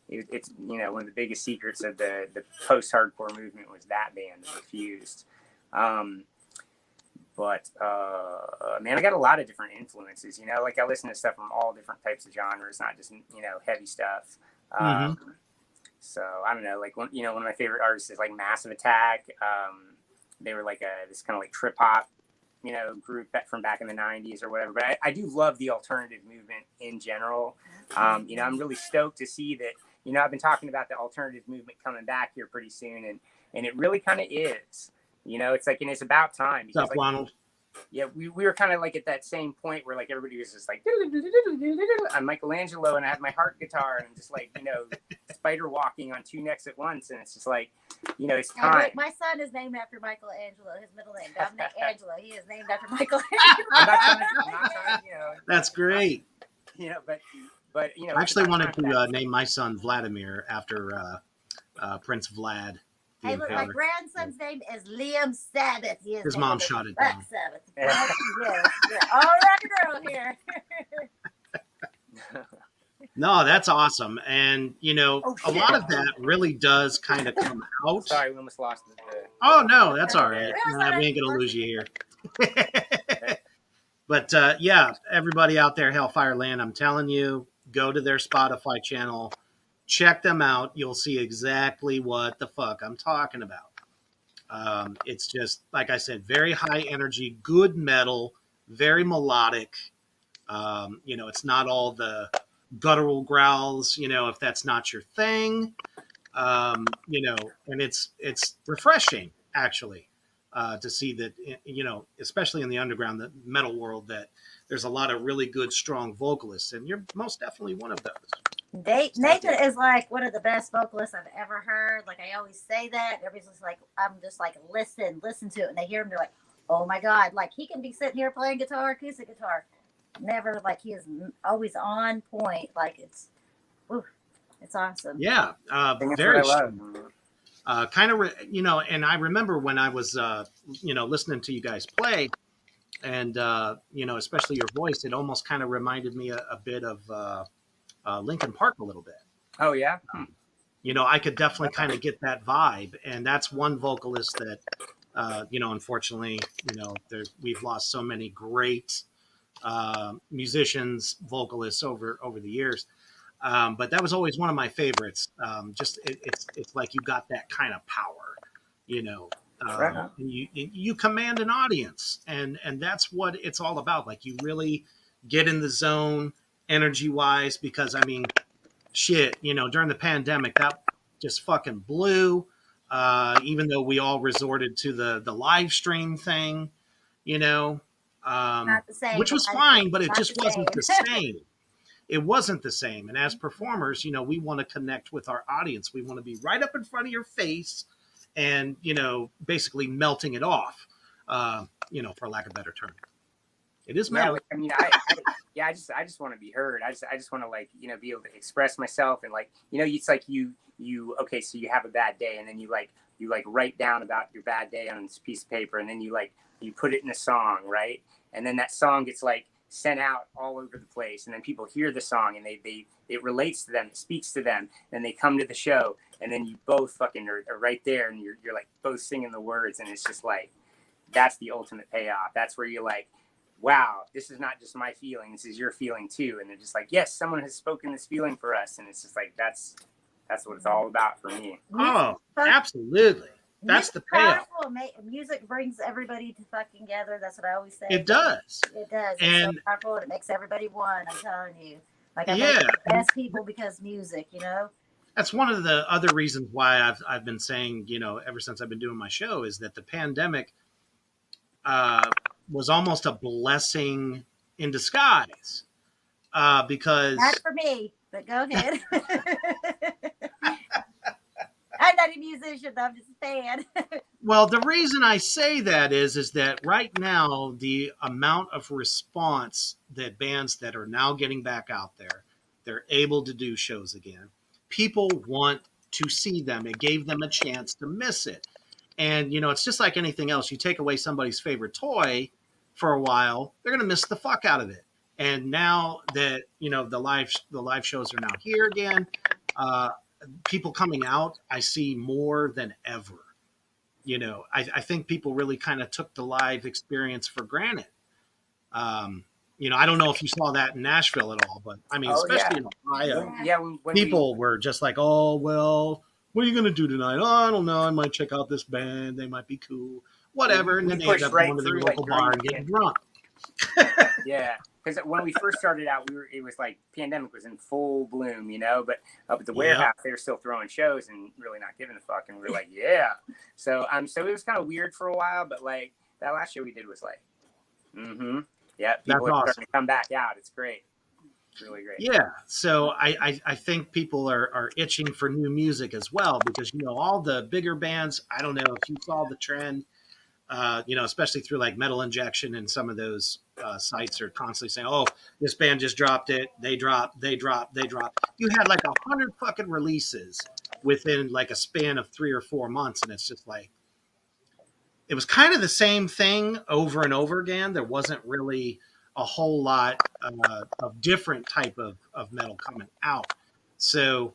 it's one of the biggest secrets of the post-hardcore movement was that band, The Refused. But man, I got a lot of different influences, like I listen to stuff from all different types of genres, not just, heavy stuff. So I don't know, like, one of my favorite artists is like Massive Attack, they were like this kind of like trip hop, you know, group that from back in the 90s or whatever. But I do love the alternative movement in general. You know, I'm really stoked to see that, you know, I've been talking about the alternative movement coming back here pretty soon. And it really kind of is, you know, it's like, and it's about time. What's up, like, Ronald? yeah, we were kind of like at that same point where like everybody was just like, I'm Michelangelo and I have my harp guitar and I'm just like, you know, spider walking on two necks at once. And it's just like, you know, it's time. My son is named after Michelangelo. His middle name, Dominic Angelo. He is named after Michelangelo. I'm not trying to, you know. That's great. You know, but you know. I actually wanted to name my son Vladimir after Prince Vlad. Hey, look, my grandson's name is Liam Sabbath. His mom shot it down. Sabbath. Yes, all rock and roll here. No, that's awesome. And, you know, a lot of that really does kind of come out. Sorry, we almost lost the... Oh, no, that's all right. We ain't going to lose you here. But, yeah, everybody out there, Hellfire Land, I'm telling you, go to their Spotify channel. Check them out. You'll see exactly what the fuck I'm talking about. It's just, like I said, very high energy, good metal, very melodic. You know, it's not all the guttural growls, you know, if that's not your thing. You know, and it's refreshing, actually, to see that, you know, especially in the underground, the metal world, that there's a lot of really good, strong vocalists, and you're most definitely one of those. Nathan is like one of the best vocalists I've ever heard. Like, I always say that. Everybody's just like, I'm just like, listen to it. And they hear him, they're like, oh my God. Like, he can be sitting here playing guitar, acoustic guitar. Never, like, he is always on point. Like, it's awesome. Yeah. Very strong. Kind of, you know, and I remember when I was, you know, listening to you guys play, and, you know, especially your voice, it almost kind of reminded me a bit of Linkin Park a little bit. Oh, yeah? You know, I could definitely kind of get that vibe. And that's one vocalist that, you know, unfortunately, you know, we've lost so many great musicians, vocalists over the years. But that was always one of my favorites. Just it's like you got that kind of power, you know. Right. And you command an audience, and that's what it's all about. Like, you really get in the zone energy wise, because I mean, shit, you know, during the pandemic, that just fucking blew. Even though we all resorted to the live stream thing, you know, Not the same, which was fine, but it just wasn't the same. It wasn't the same. And as performers, you know, we want to connect with our audience. We want to be right up in front of your face and, you know, basically melting it off, you know, for lack of a better term. It is metal. I mean, I just want to be heard. I just want to, like, you know, be able to express myself, and, like, you know, it's like you okay, so you have a bad day, and then you write down about your bad day on this piece of paper, and then you put it in a song, right? And then that song gets like sent out all over the place, and then people hear the song, and it relates to them, it speaks to them, and they come to the show, and then you both fucking are right there, and you're like both singing the words, and it's just like, that's the ultimate payoff. That's where you're like, wow, this is not just my feeling, this is your feeling too. And they're just like, yes, someone has spoken this feeling for us. And it's just like, that's what it's all about for me. Oh, absolutely. That's the payoff. Music brings everybody to fucking together. That's what I always say. It does. It does. And it's so powerful. It makes everybody one. I'm telling you. Like, I yeah, the best people because music, you know. That's one of the other reasons why I've been saying, you know, ever since I've been doing my show, is that the pandemic was almost a blessing in disguise, because not for me, but go ahead. I'm not a musician, I'm just a fan. Well, the reason I say that is that right now, the amount of response that bands that are now getting back out there, they're able to do shows again. People want to see them. It gave them a chance to miss it. And, you know, it's just like anything else. You take away somebody's favorite toy for a while, they're going to miss the fuck out of it. And now that, you know, the live shows are now here again, people coming out, I see more than ever. You know, I think people really kind of took the live experience for granted. You know, I don't know if you saw that in Nashville at all, but I mean, especially in Ohio, people were just like, oh, well, what are you going to do tonight? Oh, I don't know. I might check out this band. They might be cool. whatever. And we then they end pushed up right going to the through, local like, bar during and the getting drunk. Yeah, because when we first started out, it was like pandemic was in full bloom, you know. But up at the warehouse, they were still throwing shows and really not giving a fuck. And we were like, yeah. So so it was kind of weird for a while, but like that last show we did was like, yeah, people That's are awesome. starting to come back out. It's great. It's really great. Yeah, so I think people are itching for new music as well because all the bigger bands. I don't know if you saw the trend. Especially through like Metal Injection and some of those sites are constantly saying, "Oh, this band just dropped it. They dropped. You had like 100 fucking releases within like a span of 3 or 4 months, and it's just like it was kind of the same thing over and over again. There wasn't really a whole lot of different type of metal coming out. So,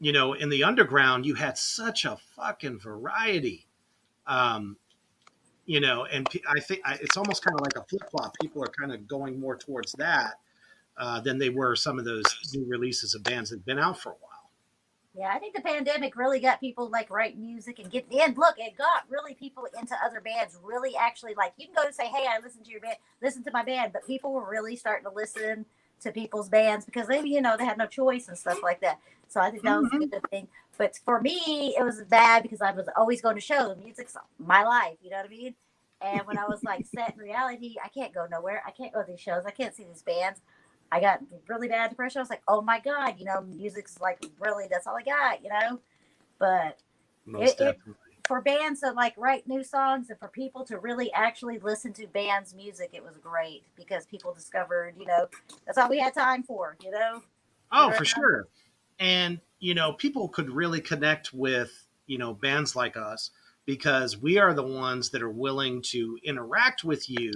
in the underground, you had such a fucking variety. Um, and I think it's almost kind of like a flip flop. People are kind of going more towards that than they were some of those new releases of bands that have been out for a while. Yeah, I think the pandemic really got people like write music and get in. Look, it got really people into other bands. Really, actually, like you can go and say, "Hey, I listened to your band, listen to my band," but people were really starting to listen to people's bands because they had no choice and stuff like that. So I think that was a good thing. But for me, it was bad because I was always going to shows. Music's my life, you know what I mean? And when I was like set in reality, I can't go nowhere. I can't go to these shows. I can't see these bands. I got really bad depression. I was like, oh my God, music's like really, that's all I got, But for bands to like write new songs and for people to really actually listen to bands' music, it was great because people discovered, that's all we had time for, Oh, for sure. And, people could really connect with, bands like us because we are the ones that are willing to interact with you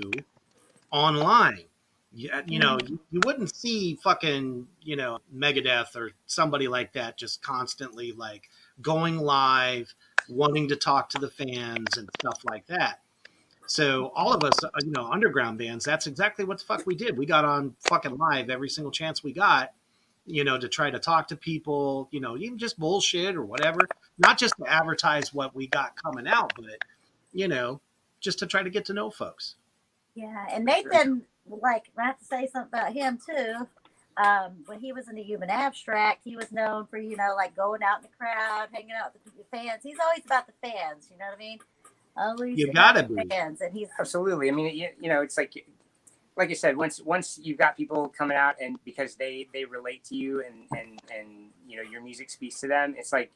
online. You wouldn't see fucking, Megadeth or somebody like that just constantly like going live, wanting to talk to the fans and stuff like that. So all of us, underground bands, that's exactly what the fuck we did. We got on fucking live every single chance we got, to try to talk to people, even just bullshit or whatever, not just to advertise what we got coming out, but, just to try to get to know folks. Yeah, and Nathan, like, I have to say something about him too. When he was in the Human Abstract, he was known for, like going out in the crowd, hanging out with the fans. He's always about the fans, you know what I mean? Always you gotta be fans, and he's absolutely. I mean, it's like I said, once you've got people coming out and because they relate to you and your music speaks to them, it's like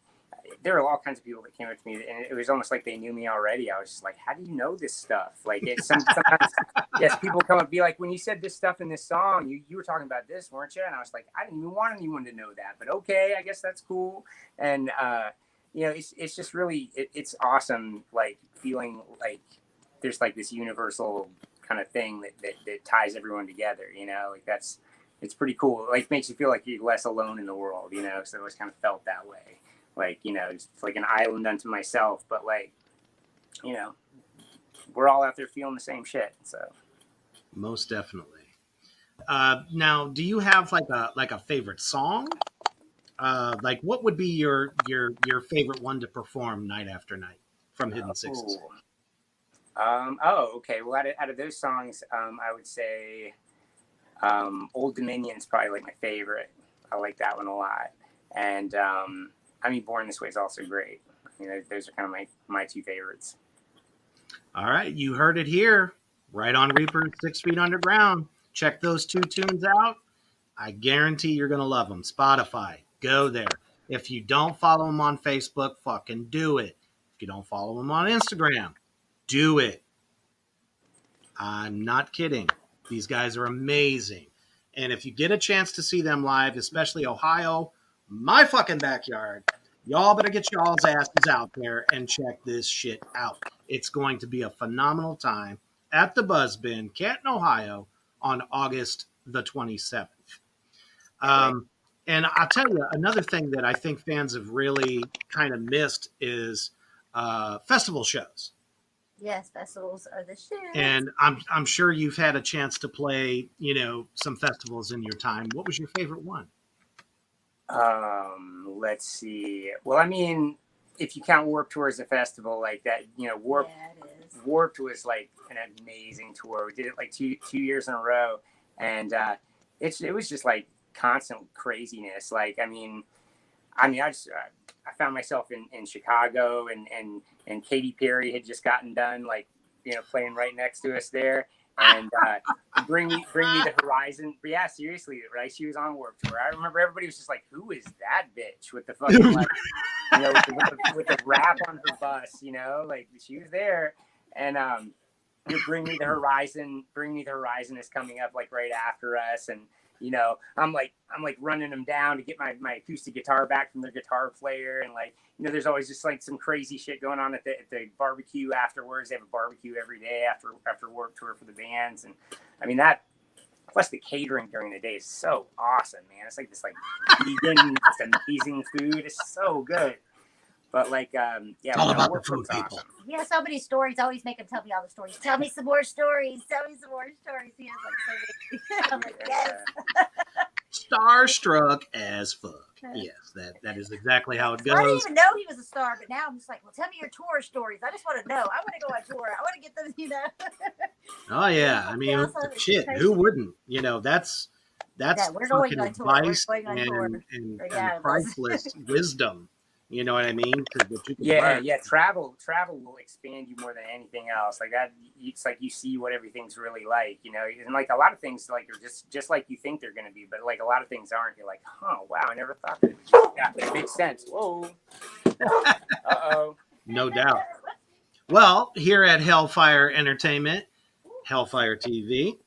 there are all kinds of people that came up to me and it was almost like they knew me already. I was just like, how do you know this stuff? Like sometimes yes, people come up and be like, when you said this stuff in this song, you were talking about this, weren't you? And I was like, I didn't even want anyone to know that, but okay, I guess that's cool. And it's just really it's awesome, like feeling like there's like this universal kind of thing that ties everyone together, like it's pretty cool. Like makes you feel like you're less alone in the world, so it always kind of felt that way. Like, it's like an island unto myself, but like, we're all out there feeling the same shit. So most definitely. Now, do you have like a favorite song? Like what would be your favorite one to perform night after night from Hidden Sixes? Okay. Well, out of those songs, I would say Old Dominion's probably like my favorite. I like that one a lot. And Born This Way is also great. Those are kind of my two favorites. All right, you heard it here, right on Reaper 6 Feet Underground. Check those two tunes out. I guarantee you're going to love them. Spotify, go there. If you don't follow them on Facebook, fucking do it. If you don't follow them on Instagram, do it. I'm not kidding. These guys are amazing. And if you get a chance to see them live, especially Ohio, my fucking backyard, y'all better get y'all's asses out there and check this shit out. It's going to be a phenomenal time at the Buzzbin, Canton, Ohio, on August the 27th. And I'll tell you, another thing that I think fans have really kind of missed is festival shows. Yes, festivals are the shit. And I'm sure you've had a chance to play, some festivals in your time. What was your favorite one? Let's see. Well, if you count Warped Tour as a festival, like that, Warped Yeah, it is. Warped was like an amazing tour. We did it like two years in a row, and it was just like constant craziness. Like, I mean, I found myself in Chicago, and Katy Perry had just gotten done, like, playing right next to us there, and bring me the horizon. But yeah, seriously, right? She was on Warped Tour. I remember everybody was just like, "Who is that bitch with the fucking like, with the rap on her bus?" Like, she was there, and Bring Me the Horizon. Bring Me the Horizon is coming up like right after us, and I'm like running them down to get my acoustic guitar back from their guitar player, and like, there's always just like some crazy shit going on at the barbecue afterwards. They have a barbecue every day after Warped Tour for the bands, and I mean that. Plus the catering during the day is so awesome, man. It's like this like vegan, just amazing food. It's so good. But like, yeah, all about the food, people. Awesome. He has so many stories. I always make him tell me all the stories. Tell me some more stories. Tell me some more stories. He has like so many. I'm like, yes. Starstruck as fuck. Yes, that is exactly how it goes. I didn't even know he was a star, but now I'm just like, well, tell me your tour stories. I just want to know. I want to go on tour. I want to get them, Oh yeah, I mean, shit, who wouldn't? That's we're going fucking on tour. advice We're going on tour. and Yeah, priceless wisdom. You know what I mean? Yeah. Travel will expand you more than anything else. Like that, it's like you see what everything's really like, and like a lot of things like are just like you think they're gonna be, but like a lot of things aren't. You're like, oh wow, I never thought that. Yeah, it makes sense. Whoa. Uh-oh. No doubt. Well, here at Hellfire Entertainment, Hellfire TV,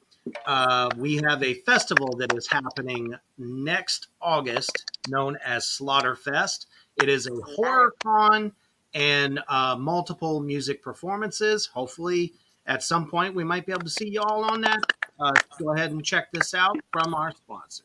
we have a festival that is happening next August known as Slaughterfest. It is a horror con and multiple music performances. Hopefully, at some point, we might be able to see you all on that. Go ahead and check this out from our sponsor.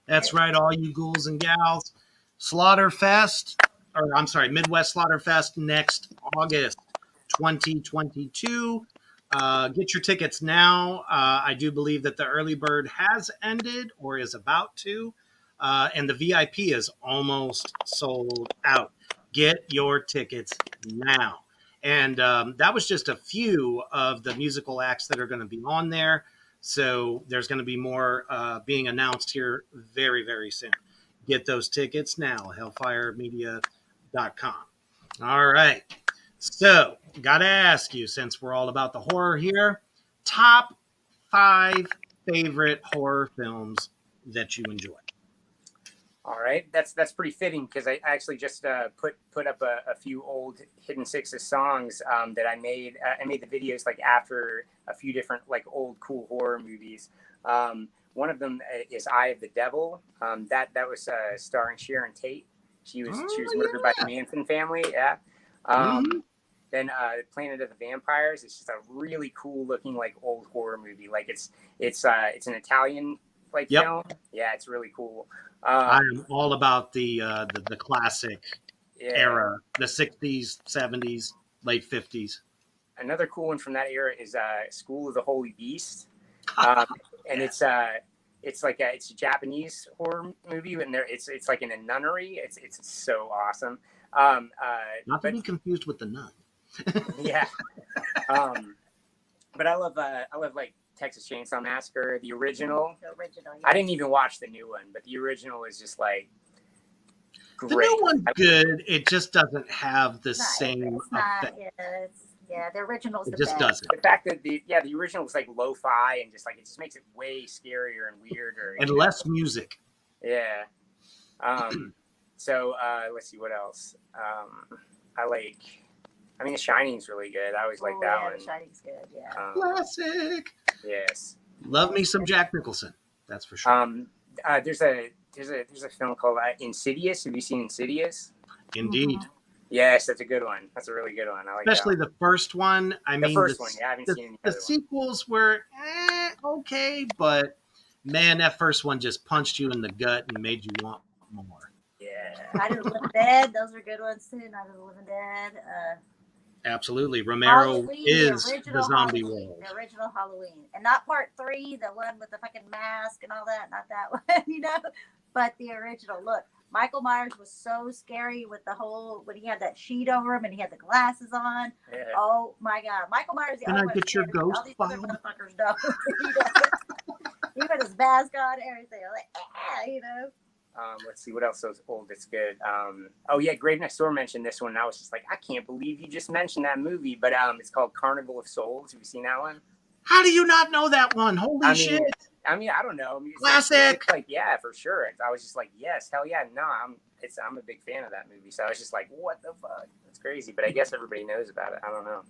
That's right, all you ghouls and gals. Midwest Slaughterfest next August 2022. Get your tickets now. I do believe that the early bird has ended or is about to, and the VIP is almost sold out. Get your tickets now. And that was just a few of the musical acts that are going to be on there. So there's going to be more being announced here very, very soon. Get those tickets now, hellfiremedia.com. All right. So, got to ask you, since we're all about the horror here, top 5 favorite horror films that you enjoy. All right, that's pretty fitting because I actually just put up a few old Hidden Sixes songs that I made. I made the videos like after a few different like old cool horror movies. One of them is Eye of the Devil. That was starring Sharon Tate. She was murdered by the Manson family. Yeah. Then Planet of the Vampires. It's just a really cool looking like old horror movie. Like it's an Italian like film. Yeah, it's really cool. I'm all about the classic era, the 60s, 70s, late 50s. Another cool one from that era is School of the Holy Beast, and it's a Japanese horror movie, and it's like in a nunnery. It's so awesome. Not to be confused with The Nun. Yeah, but I love like Texas Chainsaw Massacre, the original. The original. Yeah. I didn't even watch the new one, but the original is just like great. The new one's good. It just doesn't have the same effect. The original's it the just best. doesn't. The fact that the original was like lo-fi and just like it just makes it way scarier and weirder and less music. Yeah. So let's see what else. The Shining's really good. I always like that one. The Shining's good. Yeah. Classic. Yes. Love me some Jack Nicholson. That's for sure. There's a film called Insidious. Have you seen Insidious? Indeed. Yes, that's a good one. That's a really good one. I like especially that the first one. I mean, one. Yeah, I haven't seen any the sequels were okay, but man, that first one just punched you in the gut and made you want more. Yeah. Night of the Living Dead. Those are good ones too. Night of the Living Dead. Absolutely. Romero Halloween, is the zombie Halloween, world. The original Halloween. And not part 3, the one with the fucking mask and all that. Not that one, But the original. Look, Michael Myers was so scary with the whole, when he had that sheet over him and he had the glasses on. Yeah. Oh my God. Michael Myers. Can I get your ghost all these other motherfuckers don't. He put his mask on, everything. I'm like, let's see what else is old that's good. Grave Next Door mentioned this one, and I was just like, I can't believe you just mentioned that movie. But it's called Carnival of Souls. Have you seen that one? How do you not know that one? Holy shit! I don't know. Classic. It's like, yeah, for sure. I was just like, yes, hell yeah. No, I'm a big fan of that movie. So I was just like, what the fuck? That's crazy. But I guess everybody knows about it. I don't know.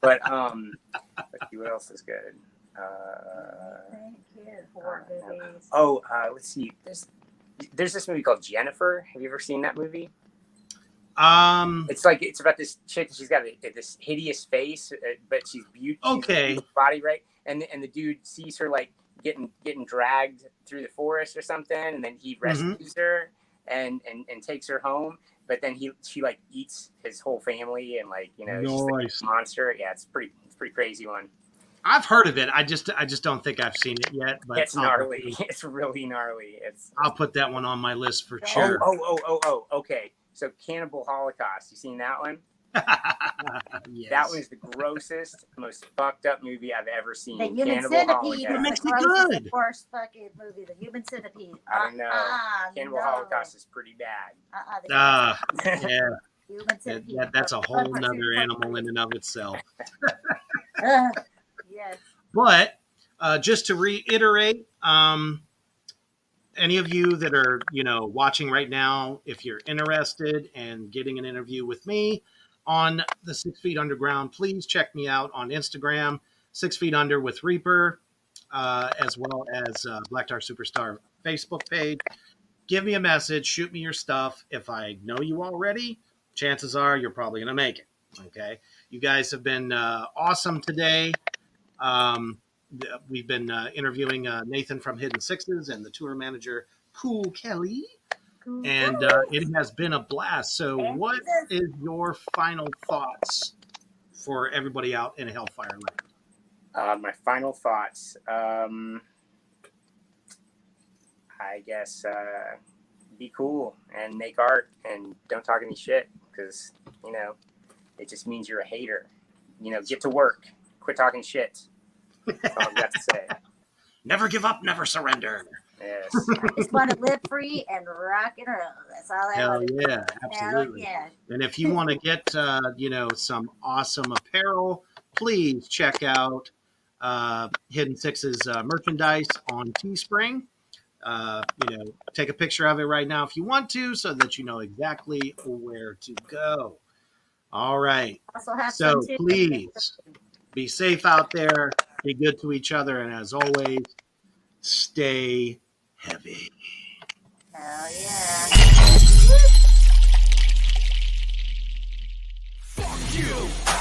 But let's see what else is good. Let's see. There's this movie called Jennifer. Have you ever seen that movie? It's about this chick. She's got this hideous face, but she's beautiful. Okay. Body, right? And the dude sees her like getting dragged through the forest or something, and then he rescues her and takes her home. But then she like eats his whole family, and like she's like a monster. Yeah, it's pretty crazy one. I've heard of it. I just don't think I've seen it yet. But it's gnarly. It's really gnarly. I'll put that one on my list for sure. Oh. Okay. So Cannibal Holocaust. You seen that one? Yes. That one is the grossest, most fucked up movie I've ever seen. The Human Centipede. What makes it good? The worst fucking movie. The Human Centipede. I don't know. Cannibal Holocaust is pretty bad. Yeah. Human Centipede. That's a whole nother animal in and of itself. Yes. But just to reiterate, any of you that are, watching right now, if you're interested in getting an interview with me on the 6 Feet Underground, please check me out on Instagram, 6 Feet Under with Reaper, as well as Black Tar Superstar Facebook page. Give me a message, shoot me your stuff. If I know you already, chances are you're probably going to make it. Okay. You guys have been awesome today. We've been interviewing Nathan from Hidden Sixes and the tour manager, Cool Kelly. And it has been a blast. So what is your final thoughts for everybody out in Hellfire Land? My final thoughts. I guess be cool and make art and don't talk any shit because, it just means you're a hater. You know, get to work. Quit talking shit. That's all I've got to say. Never give up, never surrender. Yes. I just want to live free and rock and roll. That's all I Hell want to yeah, do. absolutely. Yeah. And if you want to get, some awesome apparel, please check out Hidden Six's merchandise on Teespring. Take a picture of it right now if you want to, so that you know exactly where to go. All right. Also have So some too. please be safe out there, be good to each other, and as always, stay heavy. Hell yeah.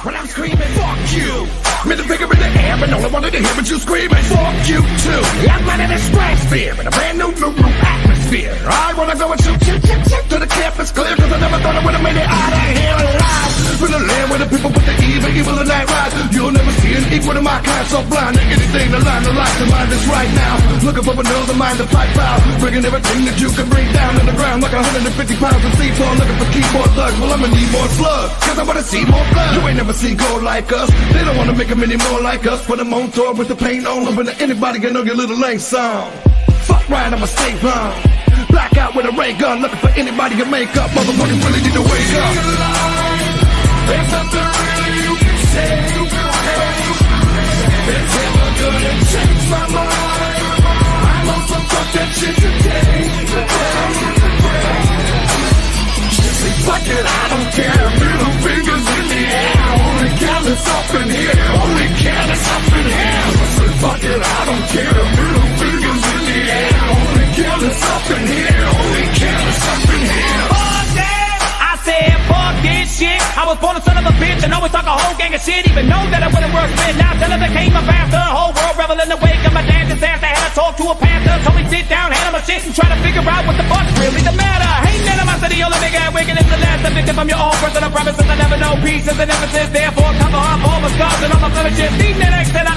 When I'm screaming, fuck you. Middle finger in the air, and all I wanted to hear was you screaming, fuck you too. I'm running a stratosphere in a brand new atmosphere. I wanna go and shoot till the campus clear, cause I never thought I would've made it out of here alive. With the land where the people with the evil and night ride. You'll never see an equal to my kind, so blind to anything to line the light to mind is right now. Looking for another mind to fight out, bringing everything that you can bring down to the ground like 150 pounds of C4, looking for keyboard thugs. Well, I'ma need more slugs, cause I wanna see more blood. You ain't never seen gold like us. They don't wanna make them any more like us. Put them on tour with the paint on them, but anybody can know your little lame song. Fuck right, I'ma stay wrong. Black out with a ray gun, looking for anybody to make up. Motherfuckers really need to wake up. There's nothing really you can say. It's never gonna change my mind. I'm on some fuck that shit today. Fuck it, I don't care. Middle fingers in the air. Only count is up in here. Only count is up in here. Fuck it, I don't care. Middle fingers in the air. Only count is up in here. Only count is up in here. Fuck that! I said fuck this shit. I was born a son of a bitch and always talk a whole gang of shit. Even know that I wouldn't work with. Now till I became a bastard. Whole world revel in the wake of my damn disaster. Had to talk to a pastor. Told me sit down, handle my shit, and try to figure out what the fuck's really the matter. Ain't none of my city, only nigga wicked is the last. A victim from your own personal promises. I never know peace is an emphasis. Therefore, cover up all my scars and all my blemishes. These men ain't said I